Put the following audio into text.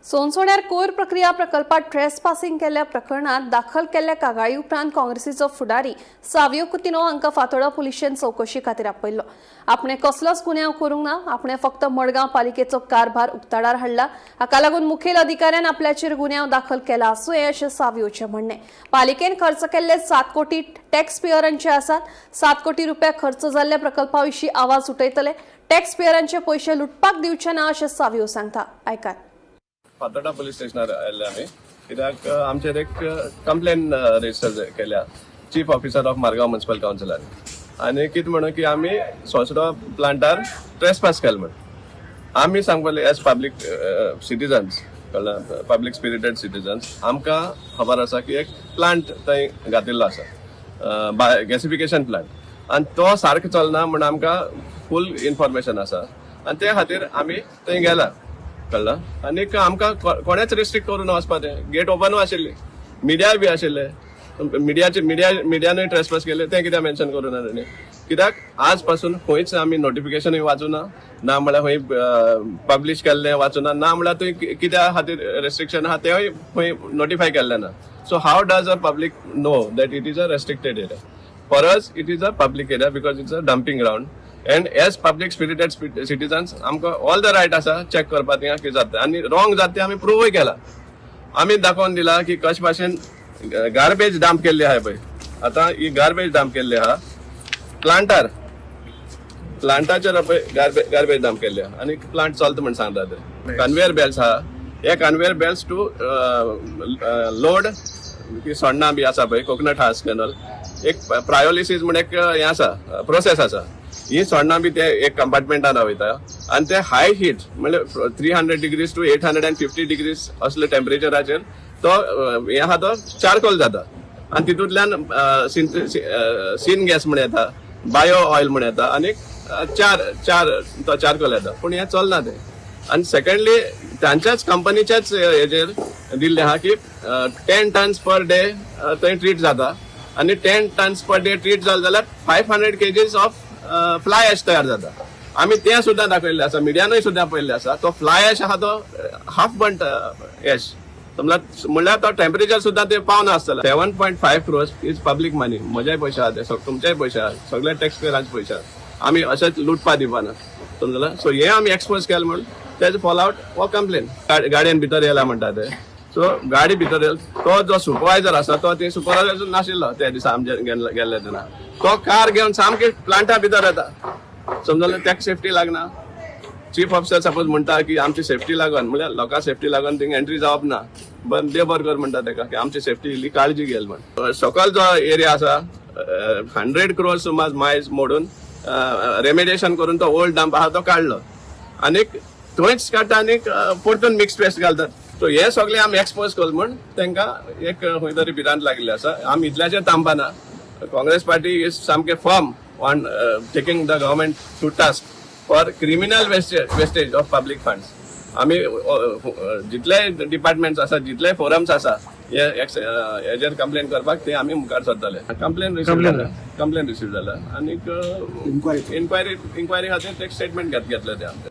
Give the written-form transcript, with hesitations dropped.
सोनसोड्यार कोयर प्रक्रिया प्रकल्पात ट्रेसपासिंग केल्ल्या प्रकरणात दाखल केल्ल्या कागाळी उपरांत काँग्रेसीचो फुडारी सावियो कुतिनो हांकां फातोर्डा पुलिशेन चौकशी खातीर आपयल्लो. आपणे कसलोच गुन्यांव करूंक ना, आपणे फक्त मडगांव पालिकेचो कारभार उक्ताडार हाडला. हाका लागून मुखेल अधिकाऱ्यान आपल्याचेर गुन्यांव दाखल केला आसूं अशें सावियोचें म्हणणें. पालिकेन खर्च केल्ले 7 कोटी टॅक्स पेयरांचे आसात. 7 कोटी रुपया खर्च जाल्ल्या प्रकल्पा विशीं आवाज उठयतले. टॅक्स पेयरांचे पयशे लुटपाक दिवचे ना अशें सावियो सांगता. आयकात. फातोर्डा पुलीस स्टेशनार आयिल्ले आमी कित्याक आमचेर एक कंप्लेन रेजिस्टर केल्या chief officer of Margao municipal काउन्सिलान आनी कितें म्हणून की आमी सोसडो प्लांटार ट्रेसपास केले म्हण आमी सांगपाक as public citizens public spirited citizens आमकां खबर आसा की एक प्लांट थंय घातिल्लो आसा गॅसिफिकेशन प्लांट आनी तो सारको चलना म्हण आमकां फूल इन्फॉर्मेशन आसा आनी ते खातीर आमी थंय गेला कळ्ळें. आनीक आमकां कोणेच रिस्ट्रिक्ट करून वचपाचें गेट ओपनूच आशिल्ली मिडियाय बी आशिल्ले मिडियानूय ट्रेसपास केले तें कित्याक मेन्शन करूं ना ताणें कित्याक आज पासून खंयच आमी नोटिफिकेशनूय वाचूना ना म्हळ्यार खंय पब्लीश केल्लें वाचूना ना म्हळ्यार थंय कित्या खातीर रेस्ट्रिक्शन आहा तेंय खंय नोटिफाय केल्लें ना. So how does a public know that it is a restricted area. For us it is a public area because it's a dumping ground and as public spirited citizens आमकां all the right आसा check करपाक थिंगा कितें जाता आनी wrong जाता तें आमी प्रूवय केला. आमी दाखोवन दिला की कशे भाशेन गार्बेज डंप केल्ली आहा पळय आतां ही गार्बेज डंप केल्ली आहा प्लांटाचेर पळय गार्बेज डंप केल्ली आहा आनी प्लांट चलता म्हण सांगता ते कन्वेयर बेल्ट्स आहा हे कन्वेयर बेल्ट्स टू लोड सोण्णां बी आसा पळय कोकोनट हास कॅनल एक प्रायोलिसीस म्हण एक हें आसा प्रोसेस आसा ही सोण्णां बी ते एक कंपार्टमेंटान वयता आनी ते हाय हीट म्हणजे 300 डिग्रीज टू 850 डिग्रीज असले टेम्परेचराचेर तो हे आहा तो चारकोल जाता आनी तितूंतल्यान सीन गॅस म्हण येता बायो ऑयल म्हण येता आनी तो चारकोल येता पूण हें चलना तें. आनी सेकंडली तांच्याच कंपनीच्याच हेजेर दिल्लें आहा की 10 टन्स पर डे थंय ट्रीट जाता आनी 10 टन्स पर डे ट्रीट जालें जाल्यार 500 केजीस ऑफ फ्लाय एश तयार जाता. आमी तें सुद्दां दाखयल्लें आसा मिडियानूय सुद्दां पळयल्लें आसा. तो फ्लाय एश आहा तो हाफ बर्न्ट एश म्हणल्यार तो टेम्परेचर सुद्दां ते पावना आसतलो. 7.5 crores इज पब्लीक मनी म्हजेय पयशे आहा ते तुमचेय पयशे आहा सगळे टॅक्स पेयरांचे पयशे आहा आमी अशेंच लुटपा दिवपाना समजलें. सो हे आमी एक्सपोज केलें म्हण तेजो फॉलो आउट हो कंप्लेन गाडयेन भितर येयला म्हणटा ते. सो गाडी भितर येयला तो जो सुपरवायझर आसा तो थंय सुपरवायझर नाशिल्लो त्या दिसा आमचे गेल्ले तेन्ना तो कार घेवन सामके प्लांटा भितर येता समजलें. ताका सेफ्टी लागना. चीफ ऑफिसर सपोज म्हणटा की आमची सेफ्टी लागून म्हळ्यार लोकां सेफ्टी लागून थिंगा एंट्री जावप ना बट देव बरें कर म्हणटा ताका की आमची सेफ्टी इल्ली काळजी घेल म्हण. सकयल जो एरिया आसा 100 crores सुमार मायज मोडून रेमेडिएशन करून तो ओल्ड डंप आहा तो काडलो आनीक थंयच काडटा आनीक परतून मिक्स्ड वेस्ट घालतात. सो हे सगळे आमी एक्सपोज केले म्हण तांकां एक खंय तरी भिरांत लागले आसा. आमी इतल्याचेर थांबना. काँग्रेस पार्टी इज सामके firm on taking the government to task for criminal wastage of public funds. आमी जितले डिपार्टमेंट्स आसा जितले फोरम्स आसा हेजेर कंप्लेन करपाक ते आमी मुखार सरतले. कंप्लेन रिसीव जाला आनीक इन्क्वायरी खातीर एक स्टेटमेंट घेतले ते आमचे.